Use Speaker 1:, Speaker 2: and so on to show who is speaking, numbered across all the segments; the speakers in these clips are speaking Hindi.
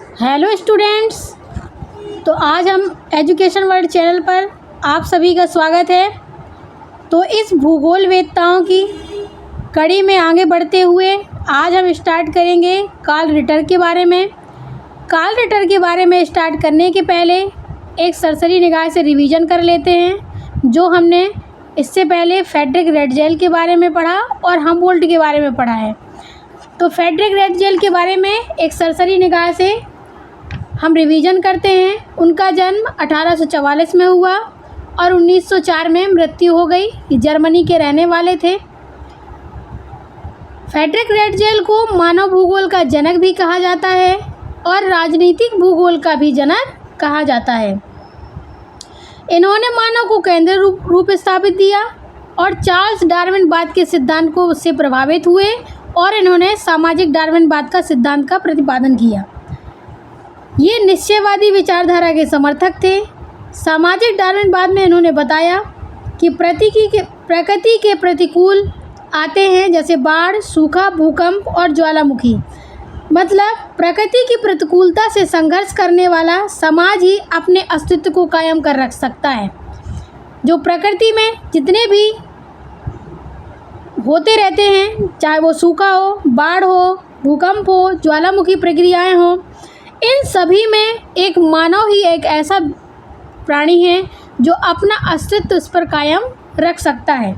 Speaker 1: Hello students. तो आज हम एजुकेशन वर्ल्ड चैनल पर आप सभी का स्वागत है। तो इस भूगोल वेत्ताओं की कड़ी में आगे बढ़ते हुए आज हम स्टार्ट करेंगे कार्ल रिटर के बारे में। कार्ल रिटर के बारे में स्टार्ट करने के पहले एक सरसरी निगाह से रिवीजन कर लेते हैं जो हमने इससे पहले फ्रेडरिक रेडजेल के बारे में पढ़ा और हमबोल्ट के बारे में पढ़ा है। तो फ्रेडरिक रेडजेल के बारे में एक सरसरी निगाह से हम रिवीजन करते हैं। उनका जन्म 1844 में हुआ और 1904 में मृत्यु हो गई। ये जर्मनी के रहने वाले थे। फ्रेडरिक रेडजेल को मानव भूगोल का जनक भी कहा जाता है और राजनीतिक भूगोल का भी जनक कहा जाता है। इन्होंने मानव को केंद्र रूप स्थापित दिया और चार्ल्स डार्विनवाद के सिद्धांत को उससे प्रभावित हुए और इन्होंने सामाजिक डार्विनवाद का सिद्धांत का प्रतिपादन किया। ये निश्चयवादी विचारधारा के समर्थक थे। सामाजिक डार्विनवाद में इन्होंने बताया कि प्रकृति के प्रतिकूल आते हैं जैसे बाढ़, सूखा, भूकंप और ज्वालामुखी। मतलब प्रकृति की प्रतिकूलता से संघर्ष करने वाला समाज ही अपने अस्तित्व को कायम कर रख सकता है। जो प्रकृति में जितने भी होते रहते हैं, चाहे वो सूखा हो, बाढ़ हो, भूकंप हो, ज्वालामुखी प्रक्रियाएं हों, इन सभी में एक मानव ही एक ऐसा प्राणी है जो अपना अस्तित्व इस पर कायम रख सकता है।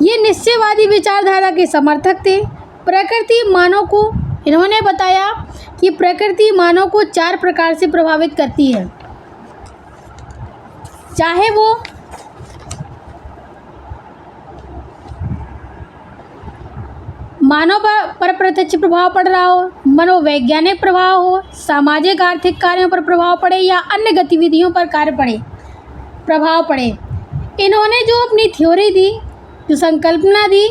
Speaker 1: ये निश्चयवादी विचारधारा के समर्थक थे। प्रकृति मानव को इन्होंने बताया कि प्रकृति मानव को 4 प्रकार से प्रभावित करती है। चाहे वो मानव पर प्रत्यक्ष प्रभाव पड़ रहा हो, मनोवैज्ञानिक प्रभाव हो, सामाजिक आर्थिक कार्यों पर प्रभाव पड़े या अन्य गतिविधियों पर प्रभाव पड़े। इन्होंने जो अपनी थ्योरी दी, जो संकल्पना दी,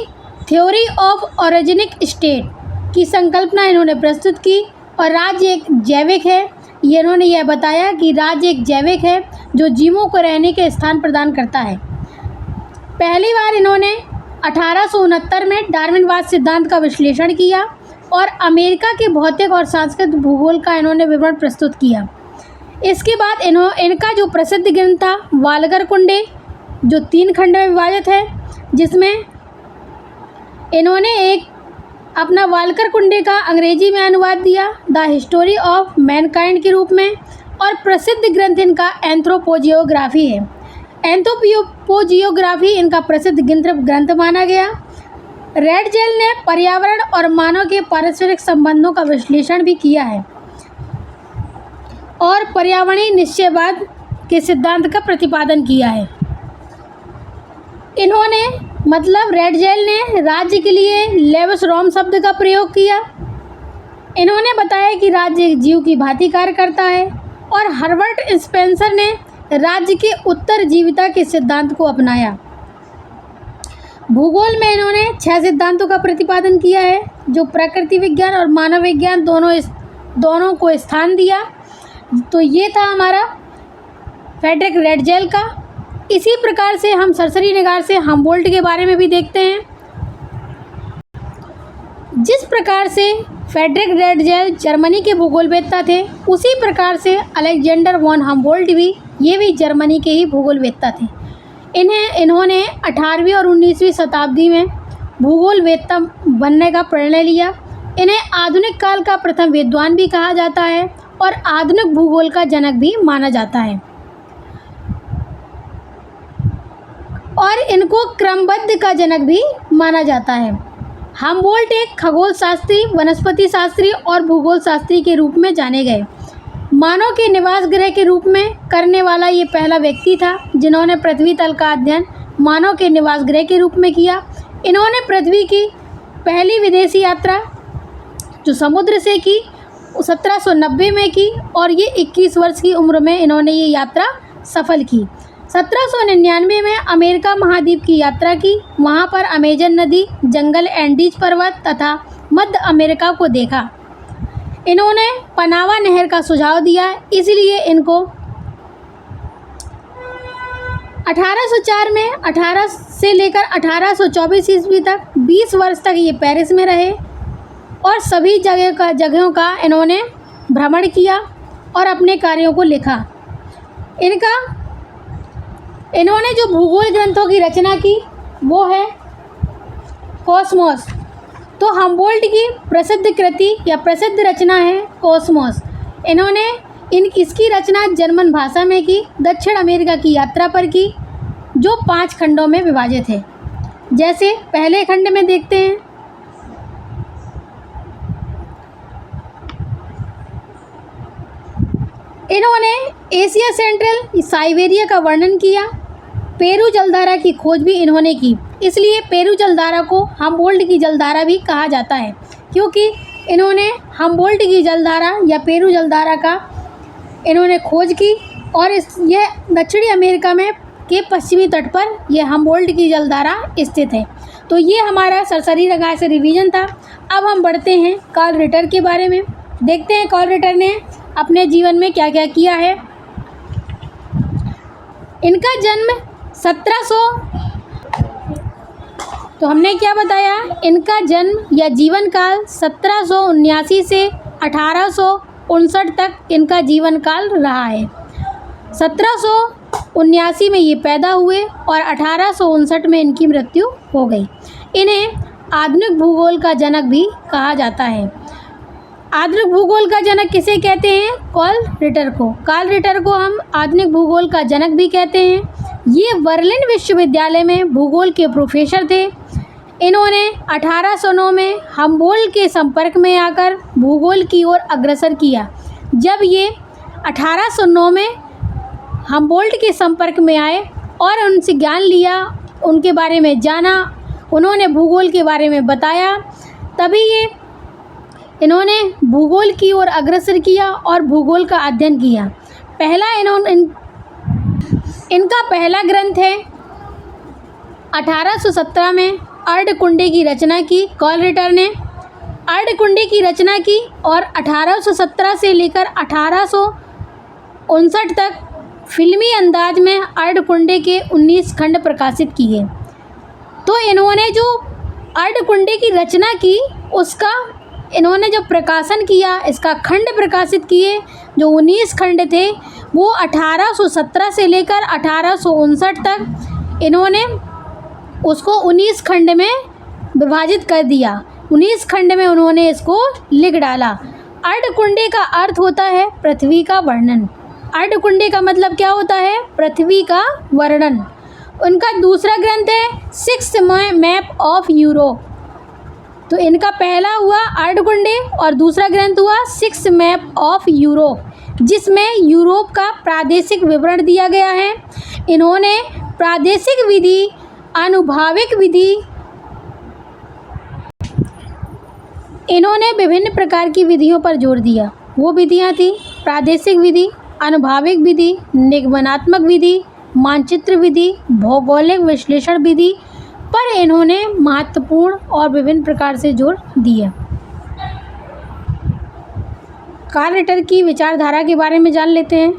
Speaker 1: थ्योरी ऑफ ऑर्गेनिक स्टेट की संकल्पना इन्होंने प्रस्तुत की। और राज्य एक जैविक है। ये इन्होंने यह बताया कि राज्य एक जैविक है जो जीवों को रहने के स्थान प्रदान करता है। पहली बार इन्होंने 1869 में डार्विनवाद सिद्धांत का विश्लेषण किया और अमेरिका के भौतिक और सांस्कृतिक भूगोल का इन्होंने विवरण प्रस्तुत किया। इसके बाद इनका जो प्रसिद्ध ग्रंथ था वाल्कर कुंडे, जो 3 खंड में विभाजित है, जिसमें इन्होंने एक अपना वाल्कर कुंडे का अंग्रेजी में अनुवाद दिया द हिस्टोरी ऑफ मैनकाइंड के रूप में। और प्रसिद्ध ग्रंथ इनका एंथ्रोपोजियोग्राफी है। एंथ्रोपोजियोग्राफी इनका प्रसिद्ध ग्रंथ माना गया। रेडजेल ने पर्यावरण और मानव के पारस्परिक संबंधों का विश्लेषण भी किया है और पर्यावरणीय निश्चयवाद के सिद्धांत का प्रतिपादन किया है। इन्होंने रेडजेल ने राज्य के लिए लेविस रोम शब्द का प्रयोग किया। इन्होंने बताया कि राज्य एक जीव की भांति कार्य करता है। और हर्बर्ट स्पेंसर ने राज्य के उत्तरजीविता के सिद्धांत को अपनाया। भूगोल में इन्होंने 6 सिद्धांतों का प्रतिपादन किया है जो प्रकृति विज्ञान और मानव विज्ञान दोनों को स्थान दिया। तो ये था हमारा फ्रेडरिक रेडजेल का। इसी प्रकार से हम सरसरी निगाह से हमबोल्ट के बारे में भी देखते हैं। जिस प्रकार से फ्रेडरिक रेडजेल जर्मनी के भूगोलवेत्ता थे, उसी प्रकार से अलेक्जेंडर वॉन हमबोल्ट ये भी जर्मनी के ही भूगोलवेत्ता थे। इन्होंने 18वीं और 19वीं शताब्दी में भूगोलवेत्ता बनने का प्रणय लिया। इन्हें आधुनिक काल का प्रथम विद्वान भी कहा जाता है और आधुनिक भूगोल का जनक भी माना जाता है। और इनको क्रमबद्ध का जनक भी माना जाता है। हमबोल्ट एक खगोल शास्त्री, वनस्पति शास्त्री और भूगोल शास्त्री के रूप में जाने गए। मानव के निवास गृह के रूप में करने वाला ये पहला व्यक्ति था जिन्होंने पृथ्वी तल का अध्ययन मानव के निवास गृह के रूप में किया। इन्होंने पृथ्वी की पहली विदेशी यात्रा जो समुद्र से की 1790 में की और ये 21 वर्ष की उम्र में इन्होंने ये यात्रा सफल की। 1799 में अमेरिका महाद्वीप की यात्रा की। वहाँ पर अमेजन नदी, जंगल, एंडीज पर्वत तथा मध्य अमेरिका को देखा। इन्होंने पनामा नहर का सुझाव दिया, इसलिए इनको 1804 में 18 से लेकर 1824 ईस्वी तक 20 वर्ष तक ये पेरिस में रहे और सभी जगहों का इन्होंने भ्रमण किया और अपने कार्यों को लिखा। इन्होंने जो भूगोल ग्रंथों की रचना की वो है कॉस्मोस। तो हम्बोल्ट की प्रसिद्ध कृति या प्रसिद्ध रचना है कॉस्मोस। इन्होंने इसकी रचना जर्मन भाषा में की, दक्षिण अमेरिका की यात्रा पर की, जो 5 खंडों में विभाजित है। जैसे पहले खंड में देखते हैं, इन्होंने एशिया सेंट्रल साइबेरिया का वर्णन किया। पेरू जलधारा की खोज भी इन्होंने की, इसलिए पेरू जलधारा को हम्बोल्ट की जलधारा भी कहा जाता है, क्योंकि इन्होंने हम्बोल्ट की जलधारा या पेरू जलधारा का इन्होंने खोज की और यह दक्षिणी अमेरिका में के पश्चिमी तट पर यह हम्बोल्ट की जलधारा स्थित है। तो ये हमारा सरसरी रंगाई से रिवीजन था। अब हम बढ़ते हैं कार्ल रिटर के बारे में। देखते हैं कार्ल रिटर ने अपने जीवन में क्या क्या किया है। इनका जन्म 1700 तो हमने क्या बताया, इनका जन्म या जीवन काल 1779 से 1859 तक इनका जीवन काल रहा है। 1779 में ये पैदा हुए और 1859 में इनकी मृत्यु हो गई। इन्हें आधुनिक भूगोल का जनक भी कहा जाता है। आधुनिक भूगोल का जनक किसे कहते हैं? कार्ल रिटर को। कार्ल रिटर को हम आधुनिक भूगोल का जनक भी कहते हैं। ये बर्लिन विश्वविद्यालय में भूगोल के प्रोफेसर थे। इन्होंने 1809 में हम्बोल्ट के संपर्क में आकर भूगोल की ओर अग्रसर किया। जब ये 1809 में हम्बोल्ट के संपर्क में आए और उनसे ज्ञान लिया, उनके बारे में जाना, उन्होंने भूगोल के बारे में बताया, तभी इन्होंने भूगोल की ओर अग्रसर किया और भूगोल का अध्ययन किया। इनका पहला ग्रंथ है 1817 में अर्धकुंडी की रचना की। कार्ल रिटर ने अर्धकुंडी की रचना की और 1817 से लेकर 1859 तक फिल्मी अंदाज में अर्धकुंडी के 19 खंड प्रकाशित किए। तो इन्होंने जो अर्धकुंडी की रचना की उसका इन्होंने जब प्रकाशन किया, इसका खंड प्रकाशित किए, जो 19 खंड थे, वो 1817 से लेकर 1859 तक इन्होंने उसको 19 खंड में विभाजित कर दिया। 19 खंड में उन्होंने इसको लिख डाला। अर्धकुंडी का अर्थ होता है पृथ्वी का वर्णन। अर्धकुंडी का मतलब क्या होता है? पृथ्वी का वर्णन। उनका दूसरा ग्रंथ है 6th मैप ऑफ यूरोप। तो इनका पहला हुआ अर्धकुंडी और दूसरा ग्रंथ हुआ 6th मैप ऑफ यूरोप, जिसमें यूरोप का प्रादेशिक विवरण दिया गया है। इन्होंने प्रादेशिक विधि, आनुभाविक विधि, इन्होंने विभिन्न प्रकार की विधियों पर जोर दिया। वो विधियाँ थी प्रादेशिक विधि, आनुभाविक विधि, निगमनात्मक विधि, मानचित्र विधि, भौगोलिक विश्लेषण विधि पर इन्होंने महत्वपूर्ण और विभिन्न प्रकार से जोर दिया। कार्ल रिटर की विचारधारा के बारे में जान लेते हैं।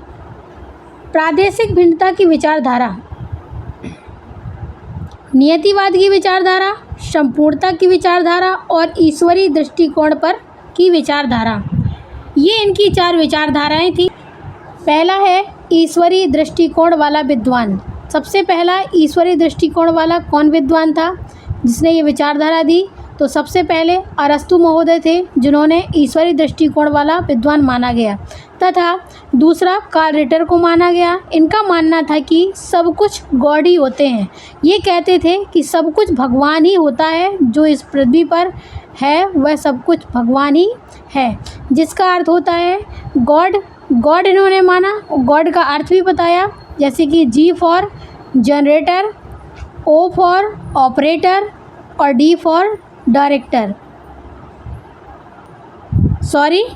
Speaker 1: प्रादेशिक भिन्नता की विचारधारा, नियतिवाद की विचारधारा, संपूर्णता की विचारधारा और ईश्वरीय दृष्टिकोण पर की विचारधारा, ये इनकी 4 विचारधाराएं थी। पहला है ईश्वरीय दृष्टिकोण वाला विद्वान। सबसे पहला ईश्वरीय दृष्टिकोण वाला कौन विद्वान था जिसने ये विचारधारा दी? तो सबसे पहले अरस्तु महोदय थे, जिन्होंने ईश्वरीय दृष्टिकोण वाला विद्वान माना गया, तथा दूसरा कार्ल रिटर को माना गया। इनका मानना था कि सब कुछ गॉड ही होते हैं। ये कहते थे कि सब कुछ भगवान ही होता है, जो इस पृथ्वी पर है वह सब कुछ भगवान ही है, जिसका अर्थ होता है गॉड। गॉड इन्होंने माना, गॉड का अर्थ भी बताया, जैसे कि G for generator, O for operator और D फॉर डायरेक्टर।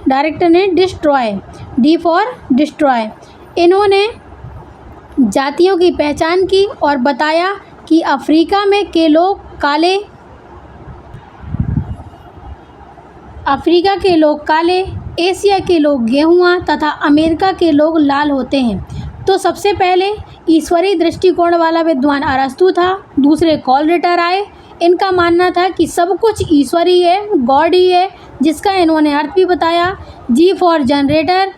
Speaker 1: डायरेक्टर ने डिस्ट्रॉय, D फॉर डिस्ट्रॉय। इन्होंने जातियों की पहचान की और बताया कि अफ्रीका के लोग काले, एशिया के लोग गेहुआ तथा अमेरिका के लोग लाल होते हैं। तो सबसे पहले ईश्वरीय दृष्टिकोण वाला विद्वान अरस्तु था, दूसरे कार्ल रिटर आए। इनका मानना था कि सब कुछ ईश्वरी है, गॉड ही है, जिसका इन्होंने अर्थ भी बताया। G for generator,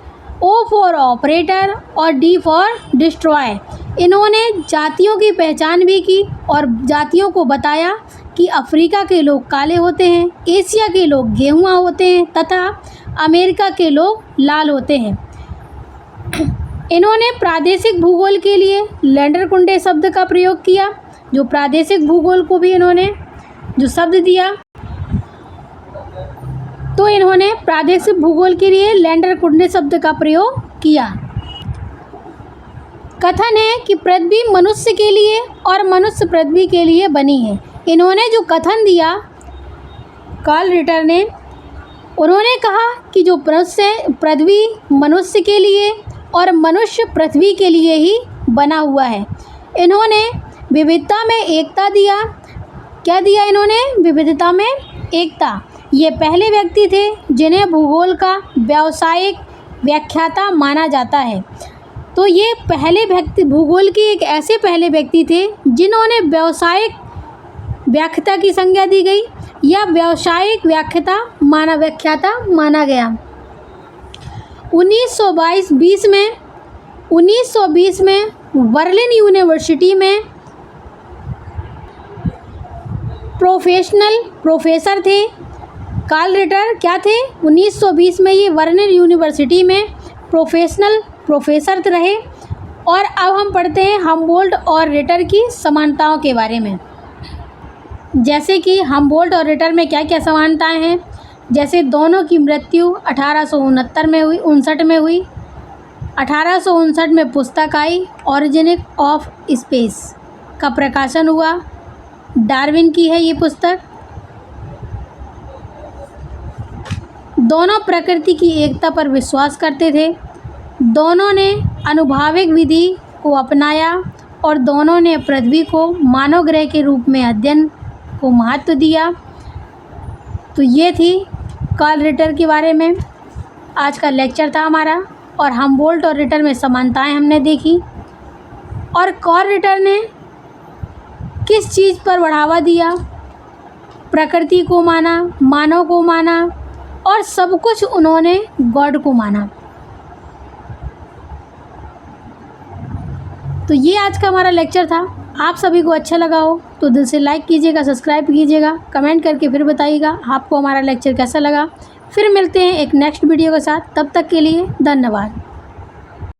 Speaker 1: O for operator और D फॉर डिस्ट्रॉय। इन्होंने जातियों की पहचान भी की और जातियों को बताया कि अफ्रीका के लोग काले होते हैं, एशिया के लोग गेहुआ होते हैं तथा अमेरिका के लोग लाल होते हैं। इन्होंने प्रादेशिक भूगोल के लिए लैंडरकुंडे शब्द का प्रयोग किया। जो प्रादेशिक भूगोल को भी इन्होंने जो शब्द दिया, तो इन्होंने प्रादेशिक भूगोल के लिए लैंडरकुंडे शब्द का प्रयोग किया। कथन है कि पृथ्वी मनुष्य के लिए और मनुष्य पृथ्वी के लिए बनी है। इन्होंने जो कथन दिया कार्ल रिटर ने, उन्होंने कहा कि जो पृथ्वी मनुष्य के लिए और मनुष्य पृथ्वी के लिए ही बना हुआ है। इन्होंने विविधता में एकता दिया। क्या दिया इन्होंने? विविधता में एकता। ये पहले व्यक्ति थे जिन्हें भूगोल का व्यावसायिक व्याख्याता माना जाता है। तो ये पहले व्यक्ति भूगोल के एक ऐसे पहले व्यक्ति थे जिन्होंने व्यावसायिक व्याख्याता की संज्ञा दी गई या व्यावसायिक व्याख्याता माना गया। 1920 में बर्लिन यूनिवर्सिटी में प्रोफेसर थे कार्ल रिटर। क्या थे? 1920 में ये बर्लिन यूनिवर्सिटी में प्रोफेसर रहे। और अब हम पढ़ते हैं हम्बोल्ट और रिटर की समानताओं के बारे में। जैसे कि हम्बोल्ट और रिटर में क्या क्या समानताएं हैं। जैसे दोनों की मृत्यु 1869 में हुई 1859 में पुस्तक आई ऑरिजिन ऑफ स्पीसीज का प्रकाशन हुआ। डार्विन की है ये पुस्तक। दोनों प्रकृति की एकता पर विश्वास करते थे। दोनों ने आनुभाविक विधि को अपनाया और दोनों ने पृथ्वी को मानव ग्रह के रूप में अध्ययन को महत्व दिया। तो ये थी कार्ल रिटर के बारे में आज का लेक्चर था हमारा। और हम्बोल्ट और रिटर में समानताएं हमने देखी और कार्ल रिटर ने किस चीज़ पर बढ़ावा दिया। प्रकृति को माना, मानव को माना और सब कुछ उन्होंने गॉड को माना। तो ये आज का हमारा लेक्चर था। आप सभी को अच्छा लगा हो तो दिल से लाइक कीजिएगा, सब्सक्राइब कीजिएगा, कमेंट करके फिर बताइएगा आपको हमारा लेक्चर कैसा लगा। फिर मिलते हैं एक नेक्स्ट वीडियो के साथ। तब तक के लिए धन्यवाद।